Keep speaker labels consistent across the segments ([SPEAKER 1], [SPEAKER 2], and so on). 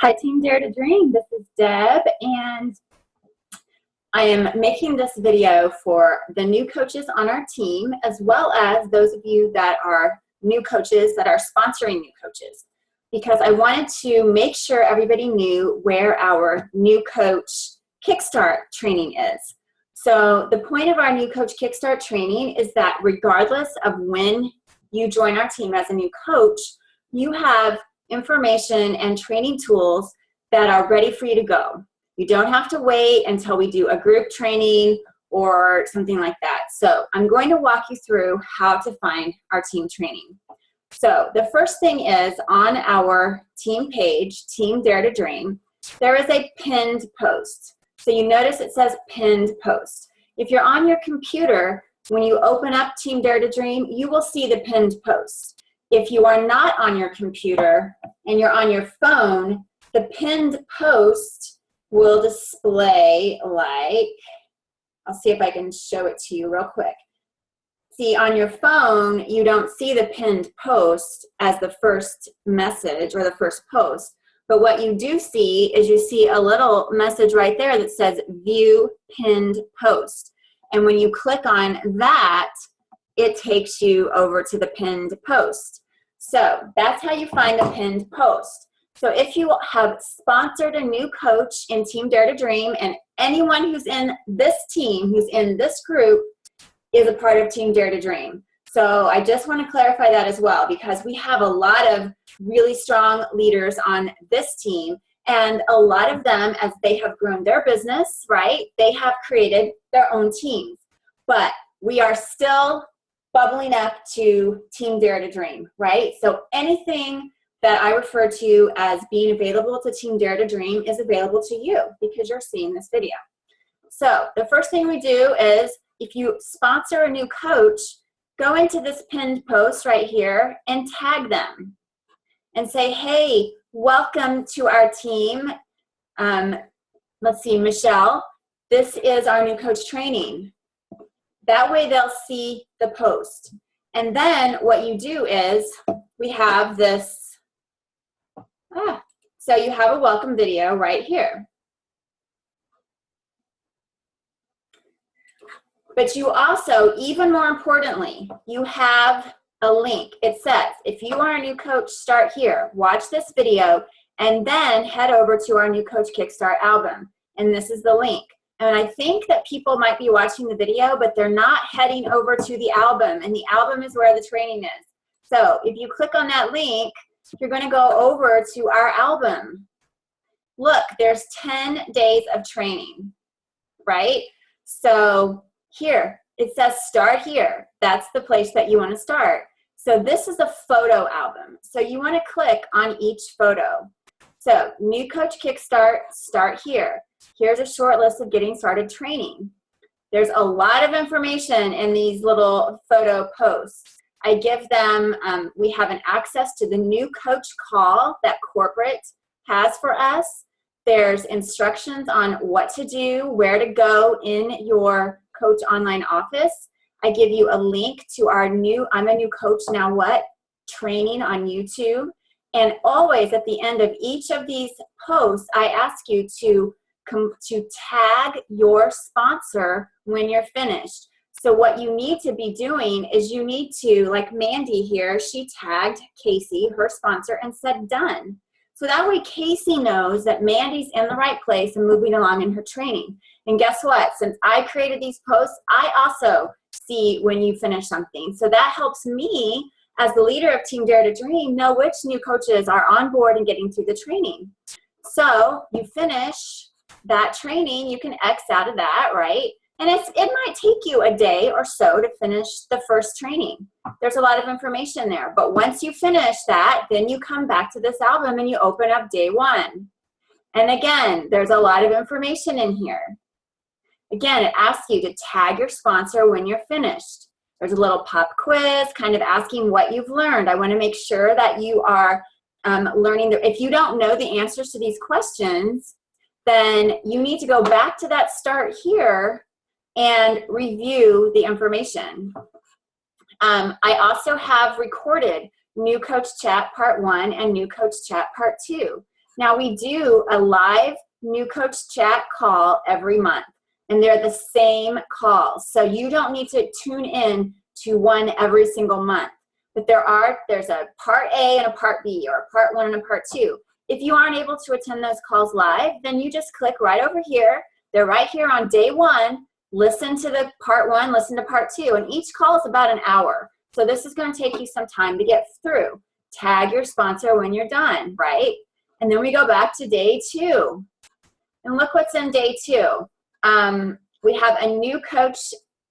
[SPEAKER 1] Hi, Team Dare to Dream. This is Deb, and I am making this video for the new coaches on our team, as well as those of you that are new coaches that are sponsoring new coaches, because I wanted to make sure everybody knew where our new coach KickStart training is. So the point of our new coach KickStart training is that regardless of when you join our team as a new coach, you have information and training tools that are ready for you to go. You don't have to wait until we do a group training or something like that. So I'm going to walk you through how to find our team training. So the first thing is on our team page, Team Dare to Dream, there is a pinned post. So you notice it says pinned post. If you're on your computer, when you open up Team Dare to Dream, you will see the pinned post. If you are not on your computer and you're on your phone, the pinned post will display like, I'll see if I can show it to you real quick. See, on your phone, you don't see the pinned post as the first message or the first post. But what you do see is you see a little message right there that says View Pinned Post. And when you click on that, it takes you over to the pinned post. So that's how you find the pinned post. So if you have sponsored a new coach in Team Dare to Dream, and anyone who's in this team, who's in this group, is a part of Team Dare to Dream. So I just want to clarify that as well, because we have a lot of really strong leaders on this team, and a lot of them, as they have grown their business, right, they have created their own teams. But we are still bubbling up to Team Dare to Dream, right? So anything that I refer to as being available to Team Dare to Dream is available to you because you're seeing this video. So the first thing we do is, if you sponsor a new coach, go into this pinned post right here and tag them and say, hey, welcome to our team. Let's see, Michelle, this is our new coach training. That way they'll see the post. And then what you do is we have this, so you have a welcome video right here. But you also, even more importantly, you have a link. It says, if you are a new coach, start here. Watch this video and then head over to our new coach KickStart album. And this is the link. And I think that people might be watching the video, but they're not heading over to the album. And the album is where the training is. So if you click on that link, you're going to go over to our album. Look, there's 10 days of training, right? So here, it says start here. That's the place that you want to start. So this is a photo album. So you want to click on each photo. So new coach KickStart, start here. Here's a short list of getting started training. There's a lot of information in these little photo posts. I give them, we have an access to the new coach call that corporate has for us. There's instructions on what to do, where to go in your coach online office. I give you a link to our new I'm a New Coach Now What training on YouTube. And always at the end of each of these posts, I ask you to tag your sponsor when you're finished. So what you need to be doing is you need to, like Mandy here, she tagged Casey, her sponsor, and said done. So that way Casey knows that Mandy's in the right place and moving along in her training. And guess what? Since I created these posts, I also see when you finish something. So that helps me, as the leader of Team Dare to Dream, know which new coaches are on board and getting through the training. So you finish that training, you can X out of that, right? And it might take you a day or so to finish the first training. There's a lot of information there. But once you finish that, then you come back to this album and you open up day one. And again, there's a lot of information in here. Again, it asks you to tag your sponsor when you're finished. There's a little pop quiz kind of asking what you've learned. I want to make sure that you are learning. If you don't know the answers to these questions, then you need to go back to that start here and review the information. I also have recorded New Coach Chat Part 1 and New Coach Chat Part 2. Now we do a live new coach chat call every month, and they're the same calls. So you don't need to tune in to one every single month. But there's a part A and a part B, or a part 1 and a part 2. If you aren't able to attend those calls live, then you just click right over here. They're right here on day 1. Listen to the part 1, listen to part 2, and each call is about an hour. So this is going to take you some time to get through. Tag your sponsor when you're done, right? And then we go back to day 2. And look what's in day 2. We have a new coach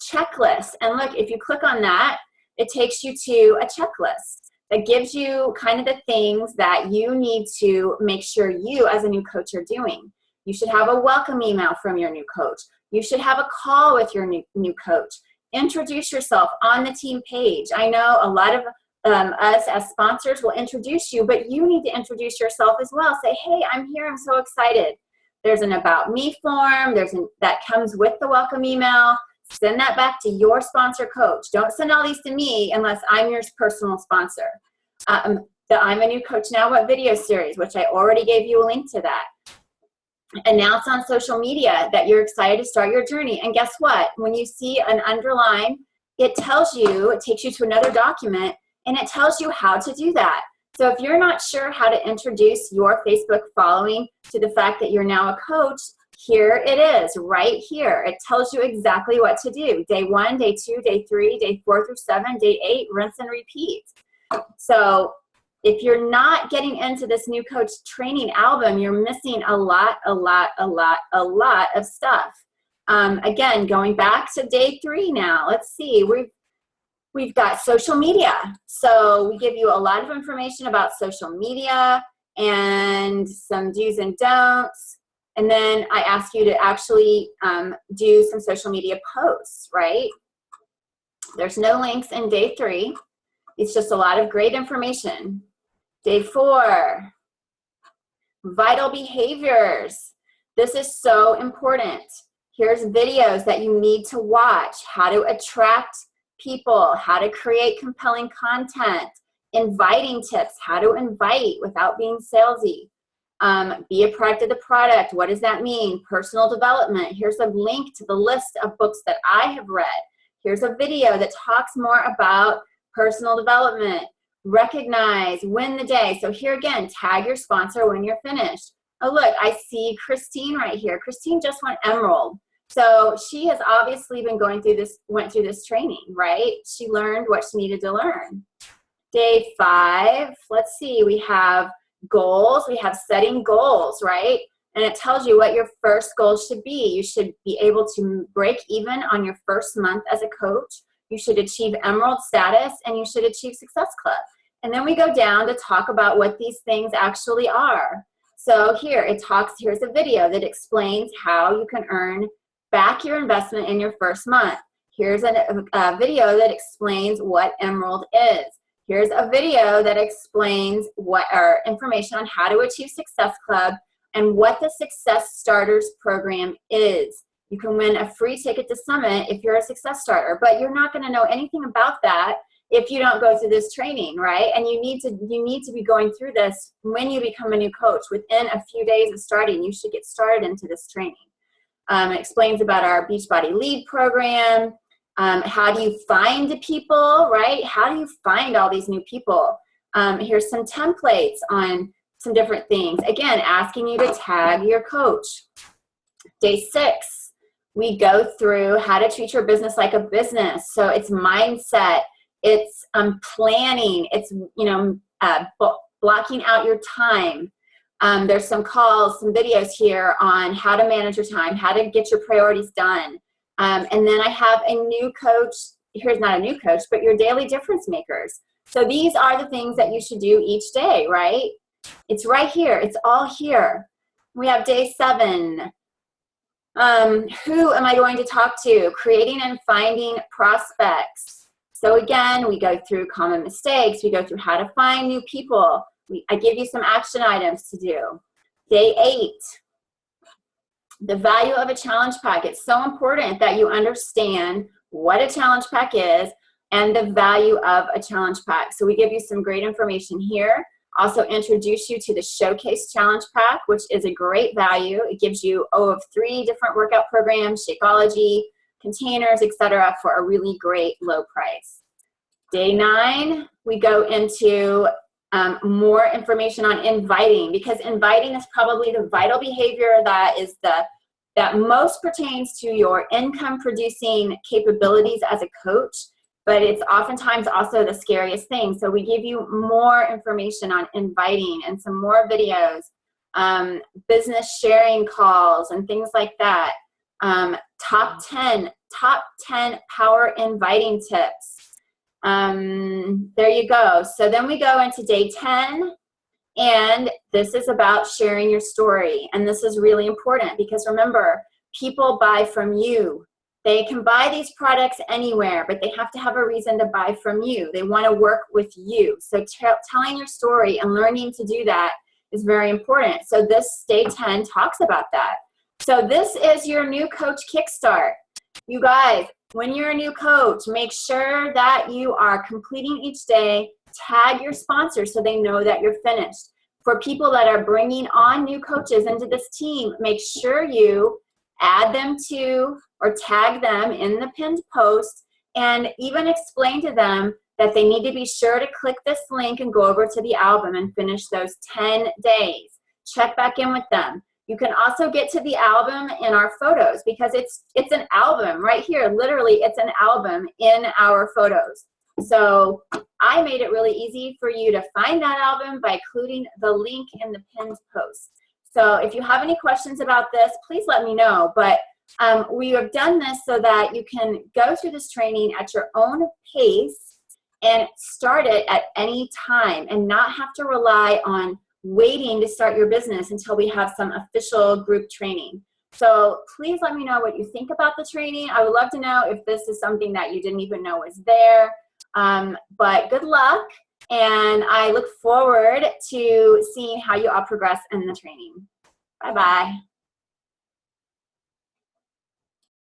[SPEAKER 1] checklist. And look, if you click on that, it takes you to a checklist that gives you kind of the things that you need to make sure you as a new coach are doing. You should have a welcome email from your new coach. You should have a call with your new coach. Introduce yourself on the team page. I know a lot of us as sponsors will introduce you, but you need to introduce yourself as well. Say, hey, I'm here, I'm so excited. There's an About Me form, that comes with the welcome email. Send that back to your sponsor coach. Don't send all these to me unless I'm your personal sponsor. The I'm a New Coach Now What video series, which I already gave you a link to that. Announce on social media that you're excited to start your journey. And guess what? When you see an underline, it takes you to another document, and it tells you how to do that. So if you're not sure how to introduce your Facebook following to the fact that you're now a coach, here it is, right here. It tells you exactly what to do. Day 1, day 2, day 3, day 4 through 7, day 8, rinse and repeat. So if you're not getting into this new coach training album, you're missing a lot of stuff. Again, going back to day 3 now, let's see, we've got social media. So we give you a lot of information about social media and some do's and don'ts. And then I ask you to actually do some social media posts, right? There's no links in day 3. It's just a lot of great information. Day 4, vital behaviors. This is so important. Here's videos that you need to watch. How to attract people, how to create compelling content, inviting tips, how to invite without being salesy. Be a product of the product. What does that mean? Personal development. Here's a link to the list of books that I have read. Here's a video that talks more about personal development. Recognize, win the day. So here again, tag your sponsor when you're finished. Oh, look, I see Christine right here. Christine just went Emerald. So she has obviously been went through this training, right? She learned what she needed to learn. Day 5, let's see, we have goals. We have setting goals, right? And it tells you what your first goal should be. You should be able to break even on your first month as a coach. You should achieve Emerald status, and you should achieve Success Club. And then we go down to talk about what these things actually are. So here's a video that explains how you can earn back your investment in your first month. Here's a video that explains what Emerald is. Here's a video that explains information on how to achieve Success Club and what the Success Starters program is. You can win a free ticket to Summit if you're a Success Starter, but you're not going to know anything about that if you don't go through this training, right? And you need to be going through this when you become a new coach. Within a few days of starting, you should get started into this training. It explains about our Beachbody Lead program. How do you find people, right? How do you find all these new people? Here's some templates on some different things. Again, asking you to tag your coach. Day 6, we go through how to treat your business like a business. So it's mindset, it's planning, it's blocking out your time. There's some calls, some videos here on how to manage your time, how to get your priorities done. And then I have a new coach. Here's not a new coach, but your daily difference makers. So these are the things that you should do each day, right? It's right here. It's all here. We have day 7. Who am I going to talk to? Creating and finding prospects. So again, we go through common mistakes. We go through how to find new people. I give you some action items to do. Day 8. The value of a challenge pack. It's so important that you understand what a challenge pack is and the value of a challenge pack. So we give you some great information here Also introduce you to the Showcase Challenge Pack, which is a great value. It gives you 3 different workout programs, Shakeology, containers, etc., for a really great low price. Day 9, we go into more information on inviting, because inviting is probably the vital behavior that most pertains to your income producing capabilities as a coach, but it's oftentimes also the scariest thing. So we give you more information on inviting and some more videos, business sharing calls and things like that. Top 10 power inviting tips. There you go. So then we go into day 10, and this is about sharing your story. And this is really important because remember, people buy from you. They can buy these products anywhere, but they have to have a reason to buy from you. They want to work with you. So telling your story and learning to do that is very important. So this day 10 talks about that. So this is your new coach kickstart. You guys, when you're a new coach, make sure that you are completing each day. Tag your sponsors so they know that you're finished. For people that are bringing on new coaches into this team, make sure you add them to or tag them in the pinned post, and even explain to them that they need to be sure to click this link and go over to the album and finish those 10 days. Check back in with them. You can also get to the album in our photos because it's an album right here. Literally, it's an album in our photos. So I made it really easy for you to find that album by including the link in the pinned post. So if you have any questions about this, please let me know. But we have done this so that you can go through this training at your own pace and start it at any time and not have to rely on waiting to start your business until we have some official group training. So please let me know what you think about the training. I would love to know if this is something that you didn't even know was there. But good luck, and I look forward to seeing how you all progress in the training. Bye-bye.